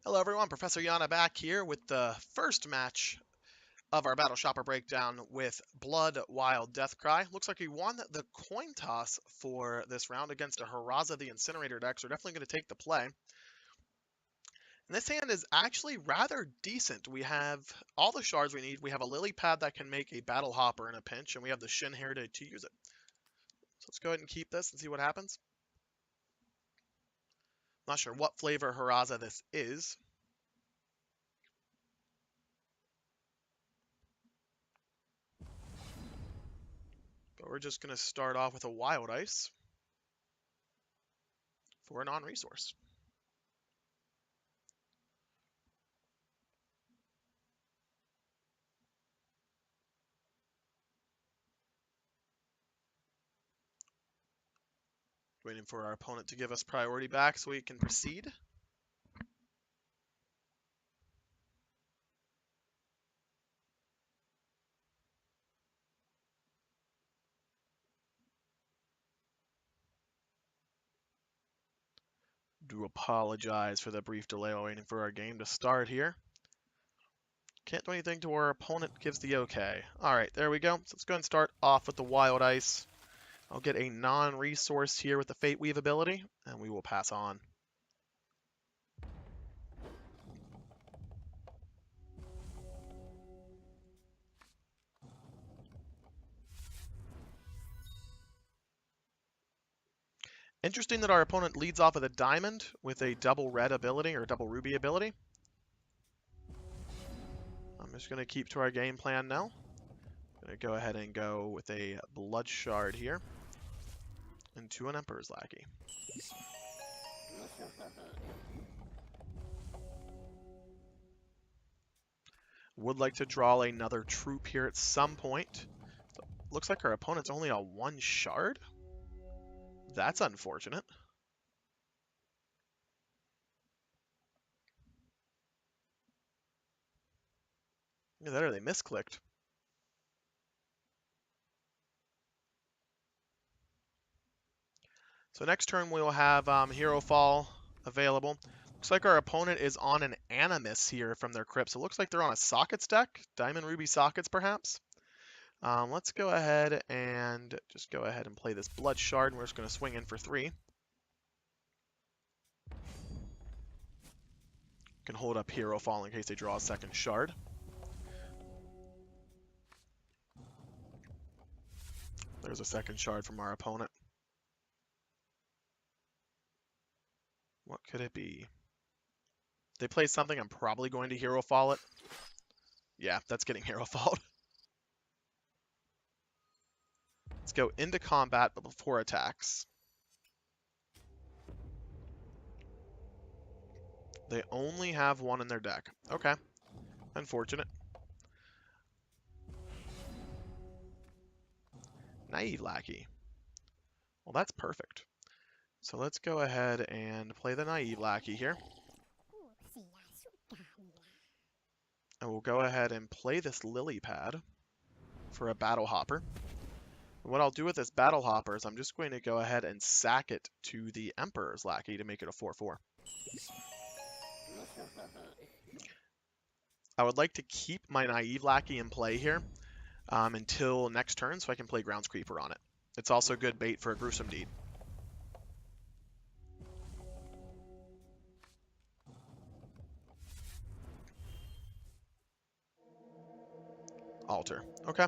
Hello everyone, Professor Yana back here with the first match of our Battleshopper breakdown with Blood Wild Deathcry. Looks like he won the coin toss for this round against a Haraza the Incinerator deck, so we're definitely going to take the play. And this hand is actually rather decent. We have all the shards we need. We have a lily pad that can make a Battlehopper in a pinch, and we have the Shin here to use it. So let's go ahead and keep this and see what happens. Not sure what flavor Haraza this is. But we're just going to start off with a Wild Ice for a non-resource. Waiting for our opponent to give us priority back so we can proceed. Do apologize for the brief delay while waiting for our game to start here. Can't do anything till our opponent gives the okay. Alright, there we go. So let's go ahead and start off with the Wild Ice. I'll get a non-resource here with the Fate Weave ability, and we will pass on. Interesting that our opponent leads off with a diamond with a double red ability or double ruby ability. I'm just going to keep to our game plan now. I'm going to go ahead and go with a blood shard here into an Emperor's Lackey. Would like to draw another troop here at some point. Looks like our opponent's only on one shard. That's unfortunate. Either that or they misclicked. So next turn we'll have Hero Fall available. Looks like our opponent is on an Animus here from their crypt. So it looks like they're on a Sockets deck. Diamond Ruby Sockets, perhaps. Let's go ahead and just go ahead and play this Blood Shard. And we're just going to swing in for 3. Can hold up Hero Fall in case they draw a second shard. There's a second shard from our opponent. What could it be? They play something I'm probably going to Hero Fall it. Yeah, that's getting Hero Falled. Let's go into combat, but before attacks. They only have one in their deck. Okay. Unfortunate. Naive Lackey. Well, that's perfect. So let's go ahead and play the Naive Lackey here. And we'll go ahead and play this Lily Pad for a Battlehopper. What I'll do with this Battlehopper is I'm just going to go ahead and sack it to the Emperor's Lackey to make it a 4/4. I would like to keep my Naive Lackey in play here until next turn so I can play Grounds Creeper on it. It's also good bait for a Gruesome Deed. Altar. Okay.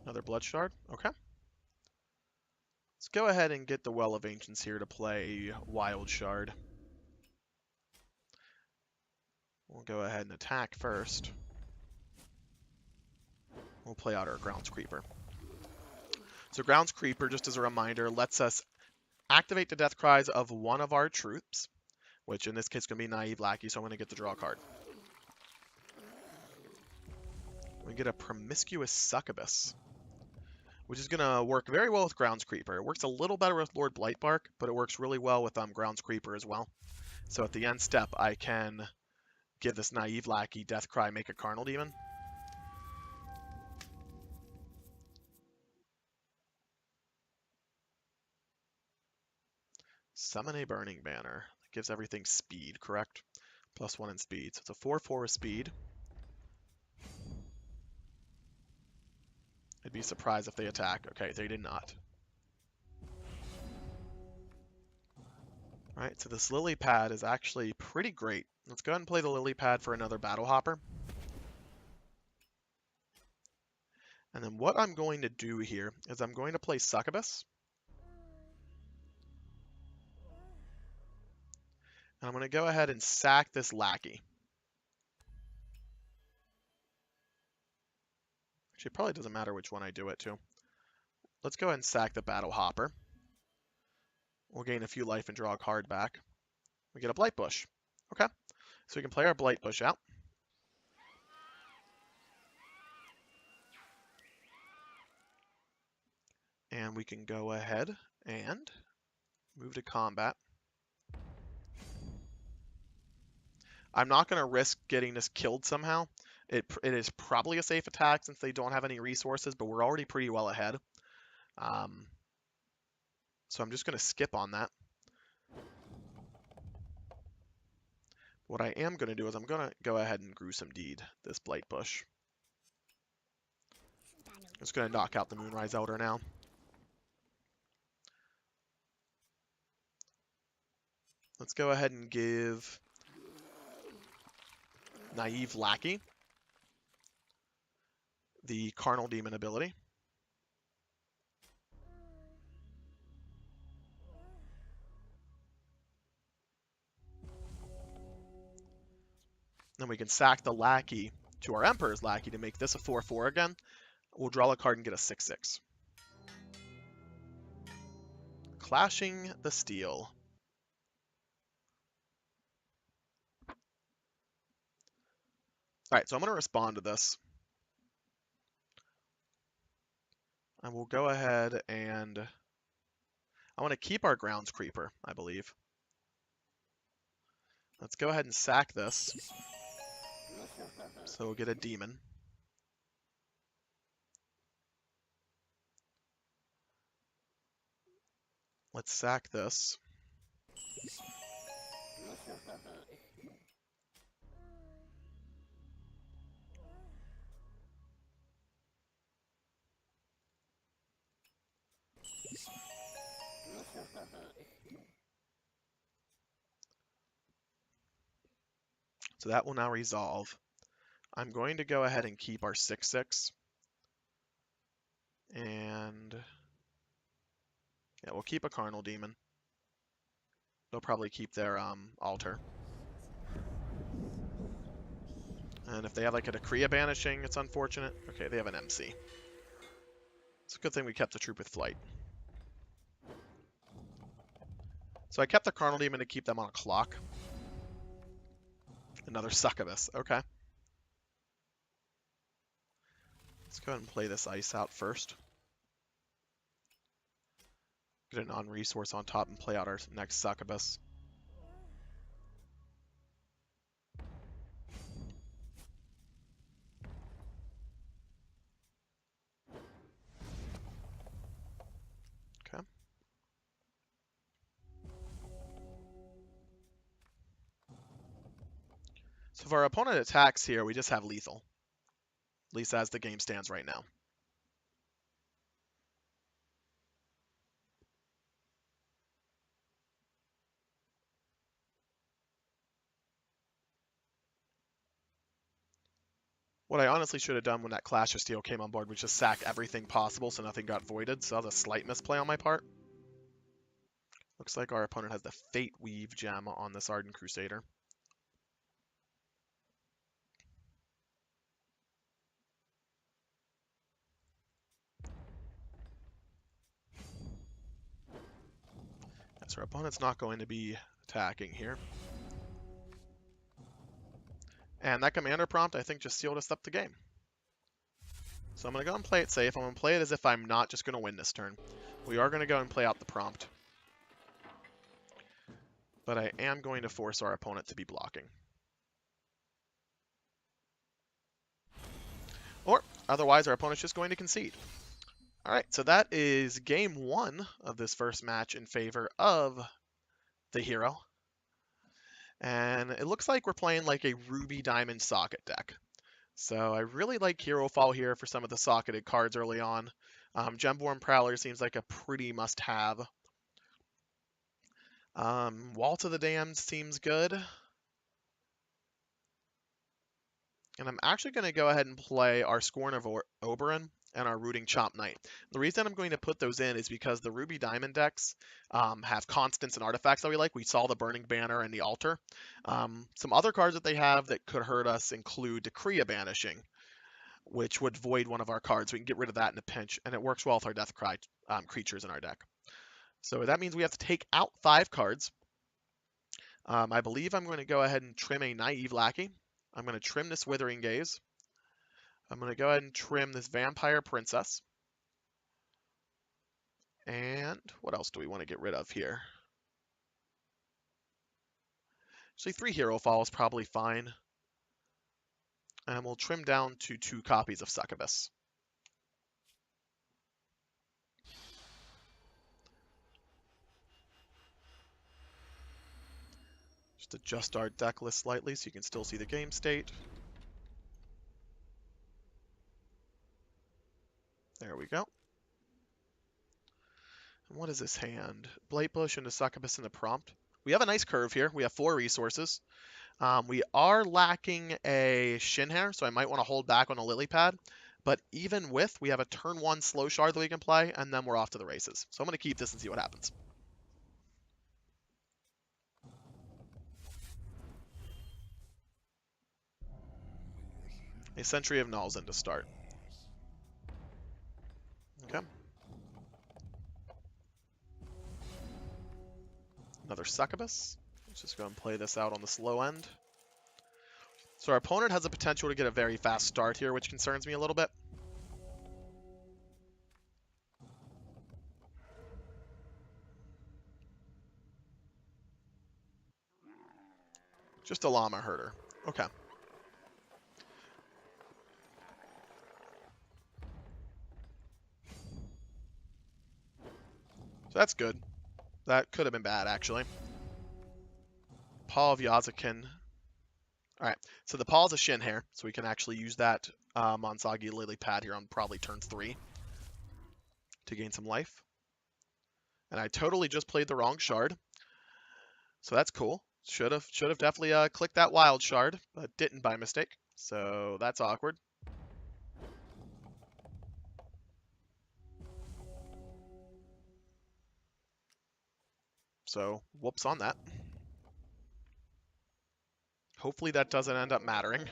Another Blood Shard. Okay. Let's go ahead and get the Well of Ancients here to play Wild Shard. We'll go ahead and attack first. We'll play out our Grounds Creeper. So Grounds Creeper, just as a reminder, lets us activate the Deathcries of one of our troops, which in this case is going to be Naive Lackey, so I'm going to get the draw card. We get a Promiscuous Succubus, which is going to work very well with Grounds Creeper. It works a little better with Lord Blightbark, but it works really well with Grounds Creeper as well. So at the end step, I can give this Naive Lackey Deathcry, make a Carnal Demon. Summon a Burning Banner. That gives everything speed, correct? +1 in speed. So it's a 4/4 with speed. I'd be surprised if they attack. Okay, they did not. Alright, so this lily pad is actually pretty great. Let's go ahead and play the lily pad for another Battlehopper. And then what I'm going to do here is I'm going to play Succubus. And I'm going to go ahead and sack this lackey. Actually, it probably doesn't matter which one I do it to. Let's go ahead and sack the Battlehopper. We'll gain a few life and draw a card back. We get a Blight Bush. Okay, so we can play our Blight Bush out. And we can go ahead and move to combat. I'm not going to risk getting this killed somehow. It is probably a safe attack since they don't have any resources, but we're already pretty well ahead. So I'm just going to skip on that. What I am going to do is I'm going to go ahead and Gruesome Deed this Blight Bush. I'm just going to knock out the Moonrise Elder now. Let's go ahead and give Naive Lackey the Carnal Demon ability. Then we can sack the Lackey to our Emperor's Lackey to make this a 4/4 again. We'll draw a card and get a 6/6. Clashing the Steel. Alright, so I'm going to respond to this. And we'll go ahead and I want to keep our Grounds Creeper, I believe. Let's go ahead and sack this. So we'll get a demon. Let's sack this. So that will now resolve. I'm going to go ahead and keep our 6/6. And yeah, we'll keep a Carnal Demon. They'll probably keep their altar. And if they have like a Decree of Banishing, it's unfortunate. Okay, they have an MC. It's a good thing we kept the Troop with Flight. So I kept the Carnal Demon to keep them on a clock. Another Succubus. Okay. Let's go ahead and play this ice out first. Get a non-resource on top and play out our next Succubus. Okay. So if our opponent attacks here, we just have lethal. At least as the game stands right now. What I honestly should have done when that Clash of Steel came on board was just sack everything possible so nothing got voided. So that was a slight misplay on my part. Looks like our opponent has the Fate Weave gem on this Ardent Crusader. So our opponent's not going to be attacking here. And that commander prompt, I think, just sealed us up the game. So I'm going to go and play it safe. I'm going to play it as if I'm not just going to win this turn. We are going to go and play out the prompt. But I am going to force our opponent to be blocking. Or, otherwise, our opponent's just going to concede. Alright, so that is game 1 of this first match in favor of the hero. And it looks like we're playing like a Ruby Diamond Socket deck. So I really like Hero Fall here for some of the socketed cards early on. Gemborn Prowler seems like a pretty must-have. Wall to the Damned seems good. And I'm actually going to go ahead and play our Scorn of Oberon and our Rooting Chomp Knight. The reason I'm going to put those in is because the Ruby Diamond decks have constants and artifacts that we like. We saw the Burning Banner and the Altar. Some other cards that they have that could hurt us include Decree of Banishing, which would void one of our cards. We can get rid of that in a pinch, and it works well with our Deathcry creatures in our deck. So that means we have to take out 5 cards. I believe I'm going to go ahead and trim a Naive Lackey. I'm going to trim this Withering Gaze. I'm going to go ahead and trim this Vampire Princess. And what else do we want to get rid of here? Actually, 3 Hero Fall is probably fine. And we'll trim down to 2 copies of Succubus. Just adjust our deck list slightly so you can still see the game state. There we go. And what is this hand? Blightbush and a Succubus in the prompt. We have a nice curve here. We have 4 resources. We are lacking a Shinhair, so I might want to hold back on a Lily Pad. But even with, we have a turn 1 slow shard that we can play, and then we're off to the races. So I'm going to keep this and see what happens. A Sentry of Nalzin to start. Okay. Another Succubus. Let's just go and play this out on the slow end. So our opponent has the potential to get a very fast start here, which concerns me a little bit. Just a Llama Herder. Okay. So that's good. That could have been bad, actually. Paw of Yazakin. Alright, so the Paw is a Shinhair, so we can actually use that on Soggy Lily Pad here on probably turn 3 to gain some life. And I totally just played the wrong shard. So that's cool. Should have definitely clicked that wild shard, but didn't by mistake. So that's awkward. So whoops on that. Hopefully that doesn't end up mattering.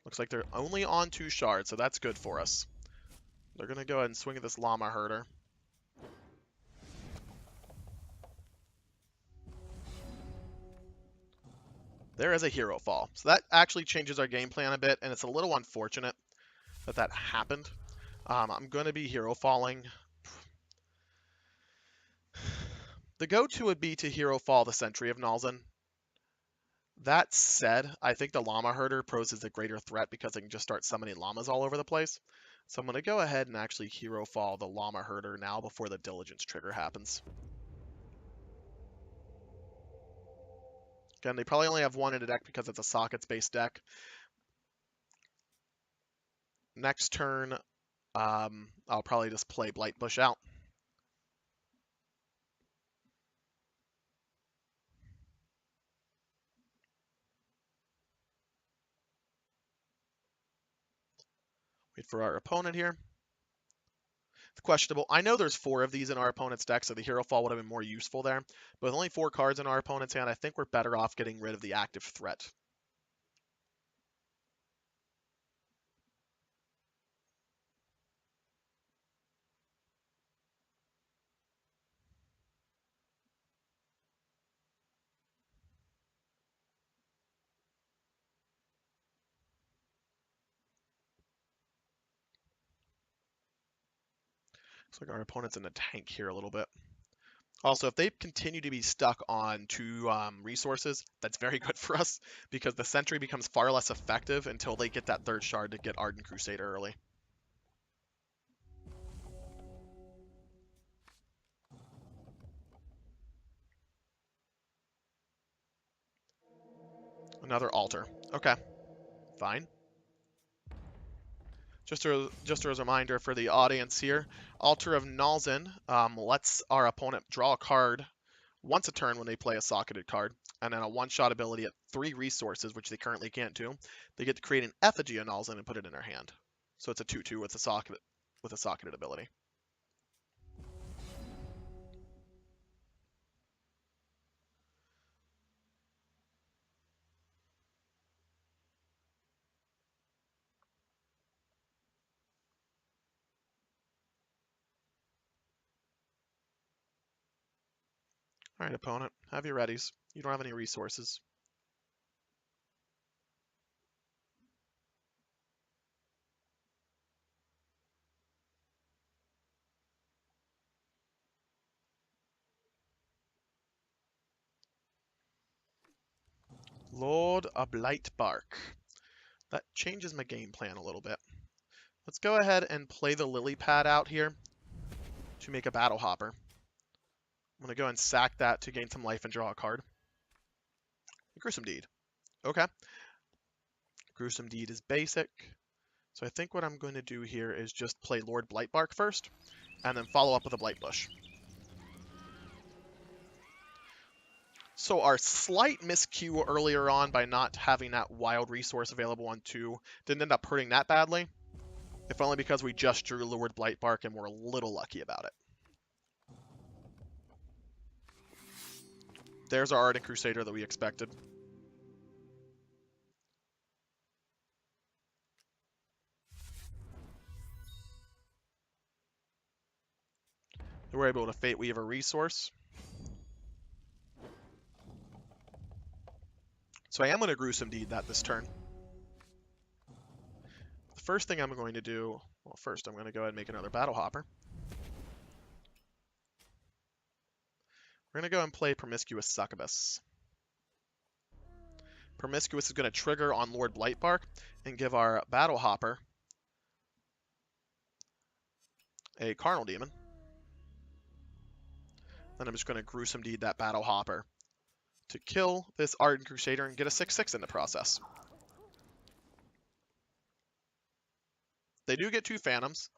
Looks like they're only on 2 shards, so that's good for us. They're going to go ahead and swing at this Llama Herder. There is a Hero Fall. So that actually changes our game plan a bit, and it's a little unfortunate that that happened. I'm going to be Hero Falling. The go-to would be to Hero Fall the Sentry of Nalzin. That said, I think the Llama Herder poses a greater threat because they can just start summoning llamas all over the place. So I'm going to go ahead and actually Hero Fall the Llama Herder now before the Diligence trigger happens. Again, they probably only have 1 in a deck because it's a sockets-based deck. Next turn, I'll probably just play Blightbush out. Wait for our opponent here. It's questionable. I know there's 4 of these in our opponent's deck, so the Hero Fall would have been more useful there. But with only 4 cards in our opponent's hand, I think we're better off getting rid of the active threat. Looks like our opponent's in the tank here a little bit. Also, if they continue to be stuck on 2 resources, that's very good for us, because the Sentry becomes far less effective until they get that 3rd shard to get Ardent Crusader early. Another altar. Okay, fine. Just as a reminder for the audience here, Altar of Nalzin lets our opponent draw a card once a turn when they play a socketed card, and then a one-shot ability at 3 resources, which they currently can't do. They get to create an effigy of Nalzin and put it in their hand. So it's a 2/2 with a socketed ability. All right, opponent, have your readies. You don't have any resources. Lord of Blightbark. That changes my game plan a little bit. Let's go ahead and play the lily pad out here to make a Battlehopper. I'm going to go and sack that to gain some life and draw a card. Gruesome Deed. Okay. Gruesome Deed is basic. So I think what I'm going to do here is just play Lord Blightbark first, and then follow up with a Blightbush. So our slight miscue earlier on by not having that wild resource available on 2 didn't end up hurting that badly, if only because we just drew Lord Blightbark and we're a little lucky about it. There's our Ardent Crusader that we expected. We're able to Fate Weave a resource. So I am going to Gruesome Deed that this turn. The first thing I'm going to do, well, first I'm going to go ahead and make another Battlehopper. We're going to go and play Promiscuous Succubus. Promiscuous is going to trigger on Lord Blightbark and give our Battlehopper a Carnal Demon. Then I'm just going to Gruesome Deed that Battlehopper to kill this Ardent Crusader and get a 6/6 in the process. They do get 2 Phantoms,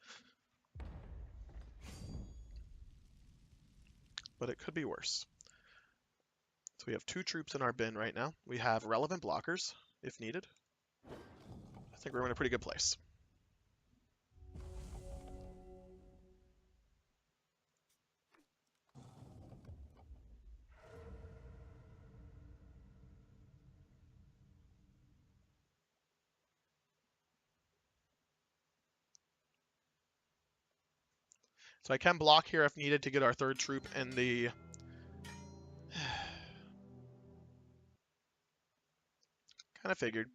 but it could be worse. So we have 2 troops in our bin right now. We have relevant blockers, if needed. I think we're in a pretty good place. So I can block here if needed to get our 3rd troop in the... kind of figured.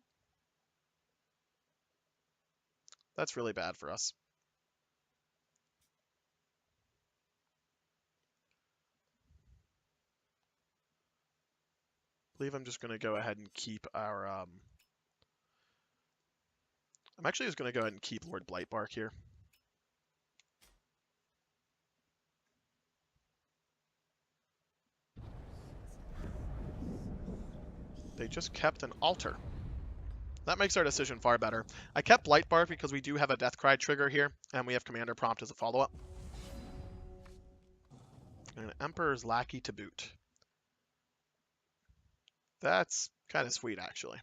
That's really bad for us. I believe I'm just going to go ahead and keep our... I'm actually just going to go ahead and keep Lord Blightbark here. They just kept an altar. That makes our decision far better. I kept Blightbark because we do have a Deathcry trigger here, and we have Commander Prompt as a follow-up. And an Emperor's Lackey to boot. That's kind of sweet, actually.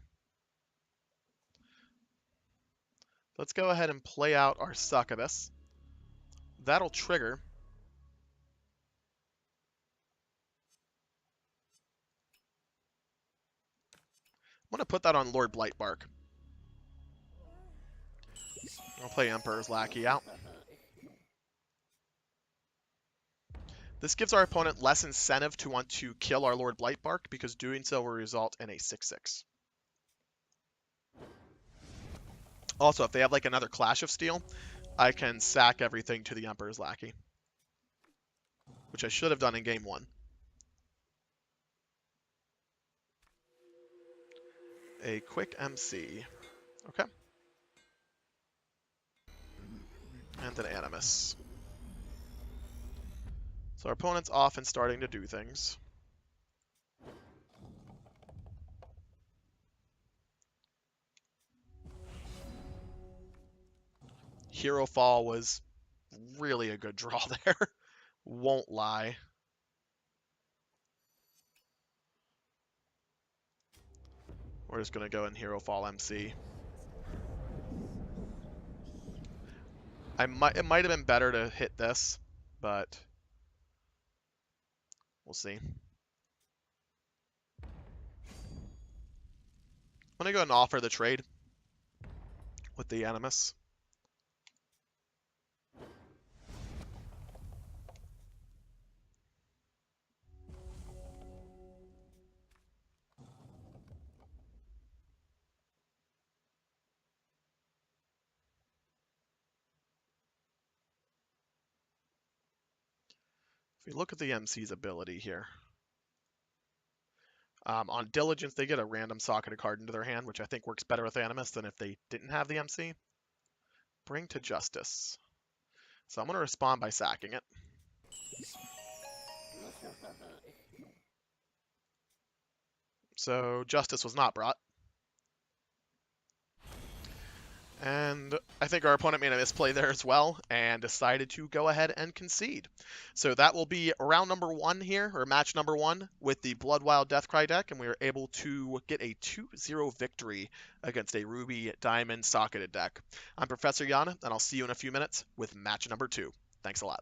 Let's go ahead and play out our Succubus. That'll trigger. I'm going to put that on Lord Blightbark. I'll play Emperor's Lackey out. This gives our opponent less incentive to want to kill our Lord Blightbark, because doing so will result in a 6/6. Also, if they have like another Clash of Steel, I can sack everything to the Emperor's Lackey, which I should have done in game 1. A quick MC. Okay. And an Animus. So our opponent's off and starting to do things. Hero Fall was really a good draw there. Won't lie. We're just going to go in Hero Fall MC. It might have been better to hit this, but we'll see. I'm going to go and offer the trade with the Animus. If we look at the MC's ability here, on Diligence, they get a random socketed card into their hand, which I think works better with Animus than if they didn't have the MC. Bring to Justice. So I'm going to respond by sacking it. So Justice was not brought. And I think our opponent made a misplay there as well and decided to go ahead and concede. So that will be round number 1 here, or match number 1 with the Blood Wild Deathcry deck, and we were able to get a 2-0 victory against a Ruby Diamond socketed deck. I'm Professor Yana, and I'll see you in a few minutes with match number 2. Thanks a lot.